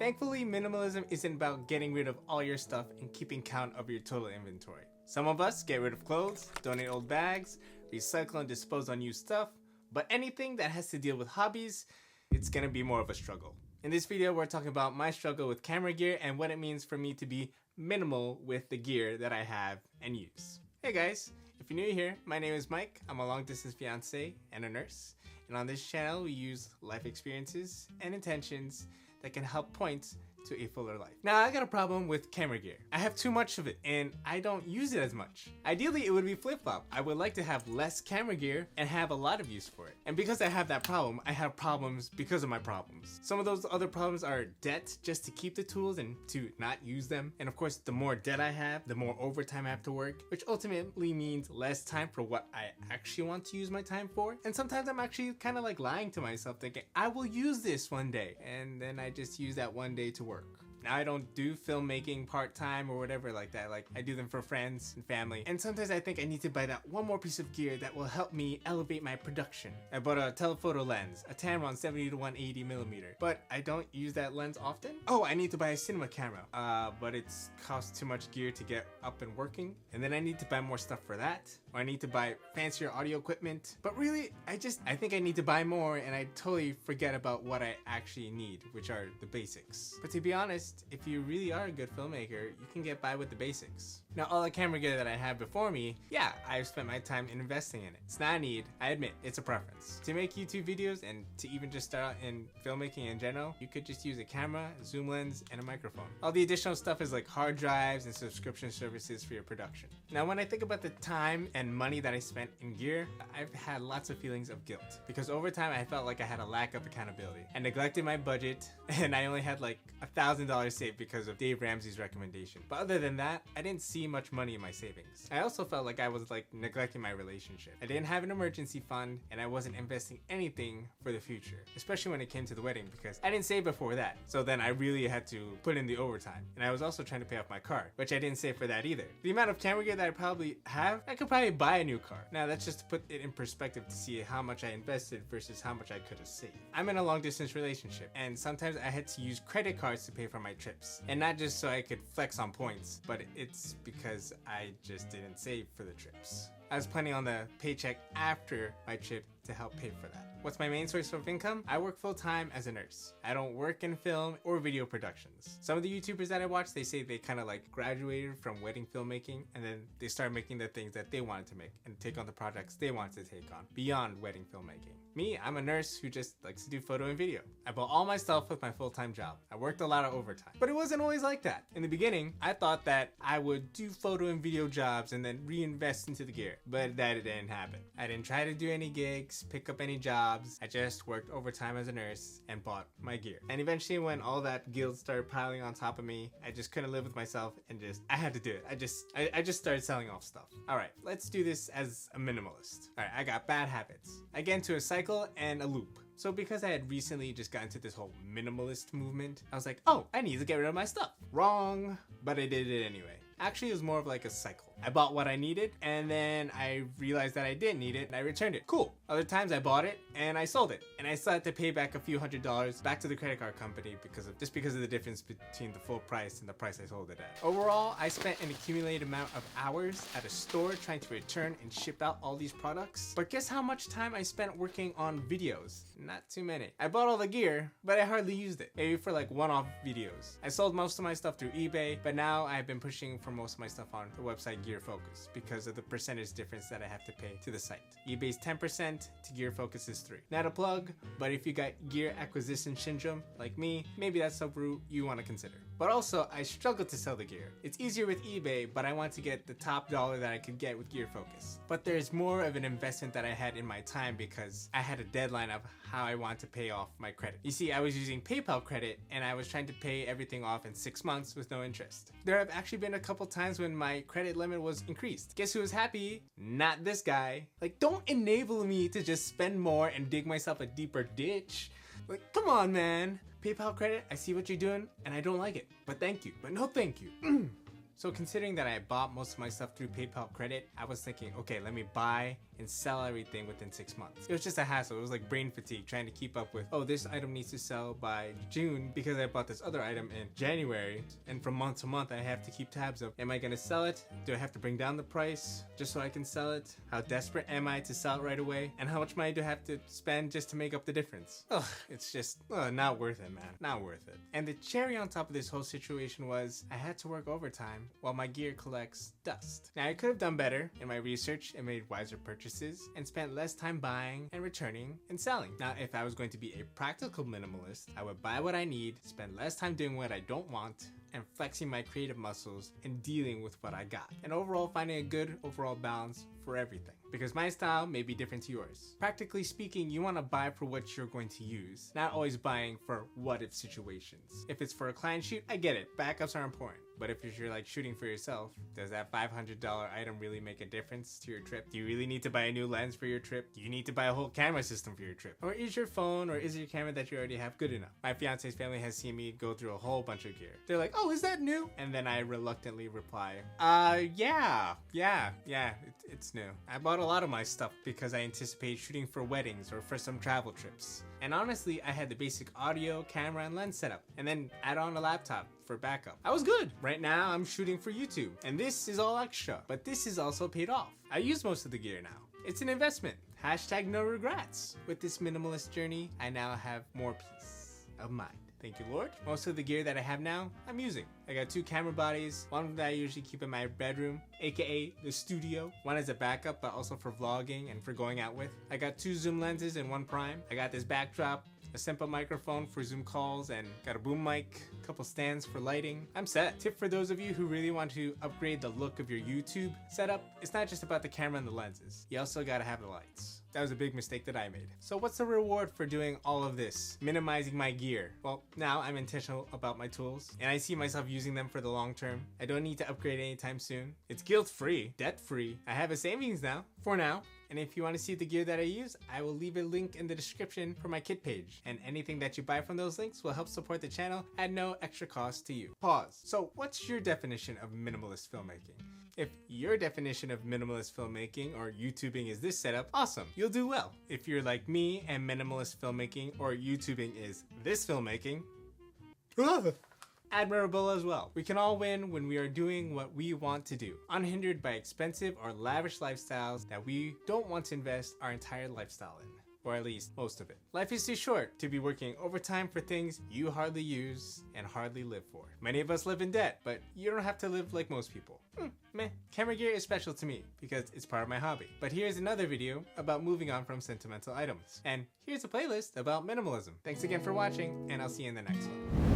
Thankfully, minimalism isn't about getting rid of all your stuff and keeping count of your total inventory. Some of us get rid of clothes, donate old bags, recycle and dispose unused stuff, but anything that has to deal with hobbies, it's gonna be more of a struggle. In this video, we're talking about my struggle with camera gear and what it means for me to be minimal with the gear that I have and use. Hey guys, if you're new here, my name is Mike. I'm a long-distance fiance and a nurse. And on this channel, we use life experiences and intentions that can help point to a fuller life. Now, I got a problem with camera gear. I have too much of it and I don't use it as much. Ideally, it would be flip-flop. I would like to have less camera gear and have a lot of use for it. And because I have that problem, I have problems because of my problems. Some of those other problems are debt, just to keep the tools and to not use them. And of course, the more debt I have, the more overtime I have to work, which ultimately means less time for what I actually want to use my time for. And sometimes I'm actually kind of like lying to myself thinking, I will use this one day. And then I just use that one day to work. Now, I don't do filmmaking part-time or whatever like that. Like, I do them for friends and family. And sometimes I think I need to buy that one more piece of gear that will help me elevate my production. I bought a telephoto lens, a Tamron 70 to 180 millimeter, but I don't use that lens often. Oh, I need to buy a cinema camera, but it costs too much gear to get up and working. And then I need to buy more stuff for that. Or I need to buy fancier audio equipment. But really, I think I need to buy more and I totally forget about what I actually need, which are the basics. But to be honest, if you really are a good filmmaker, you can get by with the basics. Now, all the camera gear that I have before me, yeah, I've spent my time investing in it. It's not a need, I admit, it's a preference. To make YouTube videos and to even just start out in filmmaking in general, you could just use a camera, a zoom lens, and a microphone. All the additional stuff is like hard drives and subscription services for your production. Now, when I think about the time and money that I spent in gear, I've had lots of feelings of guilt because over time I felt like I had a lack of accountability. I neglected my budget and I only had like $1,000 saved because of Dave Ramsey's recommendation. But other than that, I didn't see much money in my savings. I also felt like I was like neglecting my relationship. I didn't have an emergency fund and I wasn't investing anything for the future, especially when it came to the wedding because I didn't save before that. So then I really had to put in the overtime. And I was also trying to pay off my car, which I didn't save for that either. The amount of camera gear that I probably have, I could probably buy a new car. Now that's just to put it in perspective to see how much I invested versus how much I could have saved. I'm in a long distance relationship and sometimes I had to use credit cards to pay for my trips. And not just so I could flex on points, but it's because I just didn't save for the trips. I was planning on the paycheck after my trip to help pay for that. What's my main source of income? I work full-time as a nurse. I don't work in film or video productions. Some of the YouTubers that I watch, they say they kind of like graduated from wedding filmmaking and then they start making the things that they wanted to make and take on the projects they wanted to take on beyond wedding filmmaking. Me, I'm a nurse who just likes to do photo and video. I bought all my stuff with my full-time job. I worked a lot of overtime, but it wasn't always like that. In the beginning, I thought that I would do photo and video jobs and then reinvest into the gear, but that didn't happen. I didn't try to do any gigs, pick up any jobs. I just worked overtime as a nurse and bought my gear. And eventually when all that guilt started piling on top of me, I just couldn't live with myself and I had to do it. I just started selling off stuff. All right, let's do this as a minimalist. All right, I got bad habits. I get into a cycle and a loop. So because I had recently just got into this whole minimalist movement, I was like, oh, I need to get rid of my stuff. Wrong, but I did it anyway. Actually, it was more of like a cycle. I bought what I needed and then I realized that I didn't need it and I returned it. Cool. Other times I bought it and I sold it and I still had to pay back a few $100s back to the credit card company because of the difference between the full price and the price I sold it at. Overall, I spent an accumulated amount of hours at a store trying to return and ship out all these products. But guess how much time I spent working on videos? Not too many. I bought all the gear, but I hardly used it. Maybe for like one-off videos. I sold most of my stuff through eBay, but now I've been pushing for most of my stuff on the website Gear Focus because of the percentage difference that I have to pay to the site. eBay's 10% to Gear Focus is 3%. Not a plug, but if you got gear acquisition syndrome like me, maybe that's a route you want to consider. But also, I struggle to sell the gear. It's easier with eBay, but I want to get the top dollar that I could get with Gear Focus. But there's more of an investment that I had in my time because I had a deadline of how I want to pay off my credit. You see, I was using PayPal credit and I was trying to pay everything off in 6 months with no interest. There have actually been a couple times when my credit limit was increased. Guess who was happy? Not this guy. Like, don't enable me to just spend more and dig myself a deeper ditch. Like, come on, man. PayPal credit, I see what you're doing and I don't like it, but thank you, but no thank you. So considering that I bought most of my stuff through PayPal credit, I was thinking, okay, let me buy and sell everything within 6 months. It was just a hassle. It was like brain fatigue trying to keep up with, oh, this item needs to sell by June because I bought this other item in January, and from month to month I have to keep tabs of, am I gonna sell it? Do I have to bring down the price just so I can sell it? How desperate am I to sell it right away? And how much money do I have to spend just to make up the difference? Ugh, it's just not worth it, man. Not worth it. And the cherry on top of this whole situation was I had to work overtime while my gear collects dust. Now I could have done better in my research and made wiser purchases and spent less time buying and returning and selling. Now if I was going to be a practical minimalist, I would buy what I need, spend less time doing what I don't want, and flexing my creative muscles and dealing with what I got. And overall finding a good overall balance for everything. Because my style may be different to yours. Practically speaking, you want to buy for what you're going to use, not always buying for what if situations. If it's for a client shoot, I get it. Backups are important. But if you're like shooting for yourself, does that $500 item really make a difference to your trip? Do you really need to buy a new lens for your trip? Do you need to buy a whole camera system for your trip? Or is your phone or is your camera that you already have good enough? My fiance's family has seen me go through a whole bunch of gear. They're like, oh, is that new? And then I reluctantly reply, yeah, it's new. I bought a lot of my stuff because I anticipate shooting for weddings or for some travel trips. And honestly, I had the basic audio, camera, and lens setup, and then add on a laptop for backup. I was good. Right now, I'm shooting for YouTube, and this is all extra, but this is also paid off. I use most of the gear now. It's an investment. Hashtag no regrets. With this minimalist journey, I now have more peace of mind. Thank you, Lord. Most of the gear that I have now, I'm using. I got 2 camera bodies, one that I usually keep in my bedroom, aka the studio. One as a backup, but also for vlogging and for going out with. I got 2 zoom lenses and 1 prime. I got this backdrop, a simple microphone for Zoom calls, and got a boom mic, a couple stands for lighting. I'm set. Tip for those of you who really want to upgrade the look of your YouTube setup, it's not just about the camera and the lenses. You also gotta have the lights. That was a big mistake that I made. So what's the reward for doing all of this? Minimizing my gear. Well, now I'm intentional about my tools, and I see myself using them for the long term. I don't need to upgrade anytime soon. It's guilt-free, debt-free. I have a savings now, for now. And if you want to see the gear that I use, I will leave a link in the description for my kit page. And anything that you buy from those links will help support the channel at no extra cost to you. Pause. So what's your definition of minimalist filmmaking? If your definition of minimalist filmmaking or YouTubing is this setup, awesome, you'll do well. If you're like me and minimalist filmmaking or YouTubing is this filmmaking, admirable as well. We can all win when we are doing what we want to do, unhindered by expensive or lavish lifestyles that we don't want to invest our entire lifestyle in. Or at least most of it. Life is too short to be working overtime for things you hardly use and hardly live for. Many of us live in debt, but you don't have to live like most people. Meh. Camera gear is special to me because it's part of my hobby. But here's another video about moving on from sentimental items. And here's a playlist about minimalism. Thanks again for watching, and I'll see you in the next one.